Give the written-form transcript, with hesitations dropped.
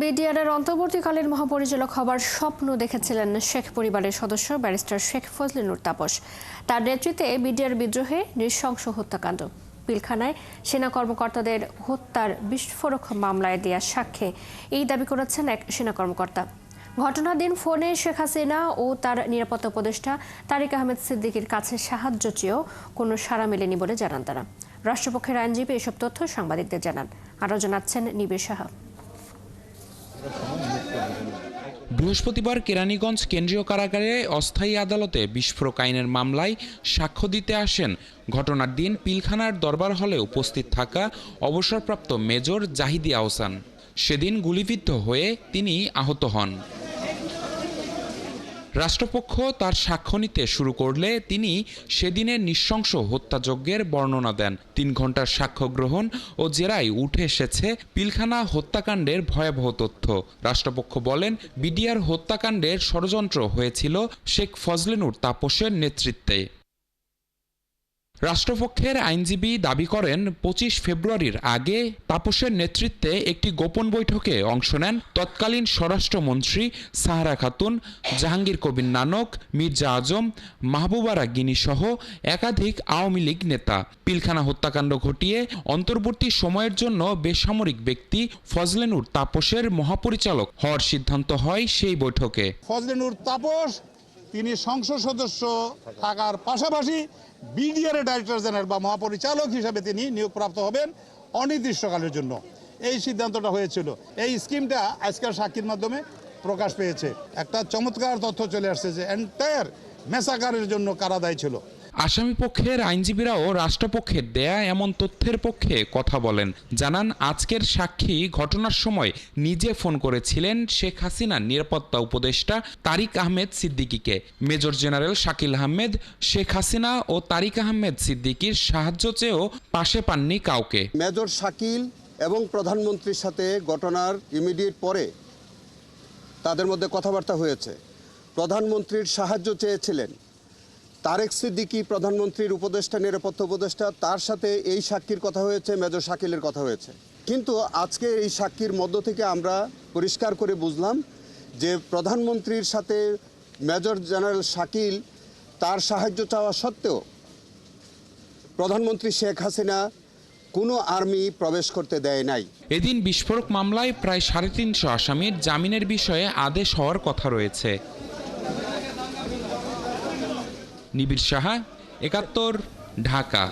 বিডিআরের অন্তর্বর্তীকালীন মহাপরিচালক হবার স্বপ্ন দেখেছিলেন শেখ পরিবারের সদস্য ব্যারিস্টার শেখ ফজলে তাপস। তার নেতৃত্বে বিডিআর বিদ্রোহে নৃশংস হত্যাকাণ্ড। পিলখানায় সেনা কর্মকর্তাদের হত্যার বিস্ফোরক মামলায় দেয়া সাক্ষ্যে এই দাবি করেছেন এক সেনা কর্মকর্তা। ঘটনার দিন ফোনে শেখ হাসিনা ও তার নিরাপত্তা উপদেষ্টা তারিক আহমেদ সিদ্দিকীর কাছে সাহায্য চেয়েও কোনো সাড়া মেলেনি বলে জানান তারা। রাষ্ট্রপক্ষের আইনজীবী এসব তথ্য সাংবাদিকদের জানান। আরও জানাচ্ছেন নিবিড় সাহা। বৃহস্পতিবার কেরানীগঞ্জ কেন্দ্রীয় কারাগারে অস্থায়ী আদালতে বিস্ফোরক আইনের মামলায় সাক্ষ্য দিতে আসেন ঘটনার দিন পিলখানার দরবার হলে উপস্থিত থাকা অবসরপ্রাপ্ত মেজর জাহিদি আহসান। সেদিন গুলিবিদ্ধ হয়ে তিনি আহত হন। রাষ্ট্রপক্ষ তার সাক্ষ্য নিতে শুরু করলে তিনি সেদিনের নৃশংস হত্যাযজ্ঞের বর্ণনা দেন। 3 ঘন্টার সাক্ষ্য গ্রহণ ও জেরায় উঠে এসেছে পিলখানা হত্যাকাণ্ডের ভয়াবহ তথ্য। রাষ্ট্রপক্ষ বলেন, বিডিআর হত্যাকাণ্ডের ষড়যন্ত্র হয়েছিল শেখ ফজলে তাপসের নেতৃত্বে। রাষ্ট্রপক্ষের আইনজীবী দাবি করেন, 25 ফেব্রুয়ারির আগে তাপসের নেতৃত্বে একটি গোপন বৈঠকে অংশ নেন তৎকালীন স্বরাষ্ট্রমন্ত্রী সাহারা খাতুন, জাহাঙ্গীর কবির নানক, মির্জা আজম, মাহবুবারা গিনি সহ একাধিক আওয়ামী লীগ নেতা। পিলখানা হত্যাকাণ্ড ঘটিয়ে অন্তর্বর্তী সময়ের জন্য বেসামরিক ব্যক্তি ফজলে তাপসের মহাপরিচালক হওয়ার সিদ্ধান্ত হয় সেই বৈঠকে। ফজলে তাপস তিনি সংসদ সদস্য থাকার পাশাপাশি বিডিআর ডাইরেক্টর জেনারেল বা মহাপরিচালক হিসেবে তিনি নিয়োগপ্রাপ্ত হবেন অনির্দিষ্টকালের জন্য। এই সিদ্ধান্তটা হয়েছিল। এই স্কিমটা আজকের সাক্ষীর মাধ্যমে প্রকাশ পেয়েছে। একটা চমৎকার তথ্য চলে আসছে যে এন্টায়ার মেসাকারের জন্য কারা দায়ী ছিল। আসামি পক্ষের আইনজীবীরাও রাষ্ট্রপক্ষের দেয়া এমন তথ্যের পক্ষে কথা বলেন। জানান, আজকের সাক্ষী ঘটনার সময় নিজে ফোন করেছিলেন শেখ হাসিনার নিরাপত্তা উপদেষ্টা তারিক আহমেদ সিদ্দিকীকে। মেজর জেনারেল শাকিল আহমেদ শেখ হাসিনা ও তারিক আহমেদ সিদ্দিকীর সাহায্য চেয়েও পাশে পাননি কাউকে। মেজর শাকিল এবং প্রধানমন্ত্রীর সাথে ঘটনার ইমিডিয়েট পরে তাদের মধ্যে কথাবার্তা হয়েছে। প্রধানমন্ত্রীর সাহায্য চেয়েছিলেন তারেক সিদ্দিকী, প্রধানমন্ত্রীর উপদেষ্টা, নিরাপত্তা উপদেষ্টা, তার সাথে এই সাক্ষীর কথা হয়েছে, মেজর শাকিলের কথা হয়েছে। কিন্তু আজকে এই সাক্ষীর মধ্য থেকে আমরা পরিষ্কার করে বুঝলাম যে প্রধানমন্ত্রীর সাথে মেজর জেনারেল শাকিল তার সাহায্য চাওয়া সত্ত্বেও প্রধানমন্ত্রী শেখ হাসিনা কোনো আর্মি প্রবেশ করতে দেয় নাই। এদিন বিস্ফোরক মামলায় প্রায় 350 আসামির জামিনের বিষয়ে আদেশ হওয়ার কথা রয়েছে। নিবিড় সাহা, 71, ঢাকা।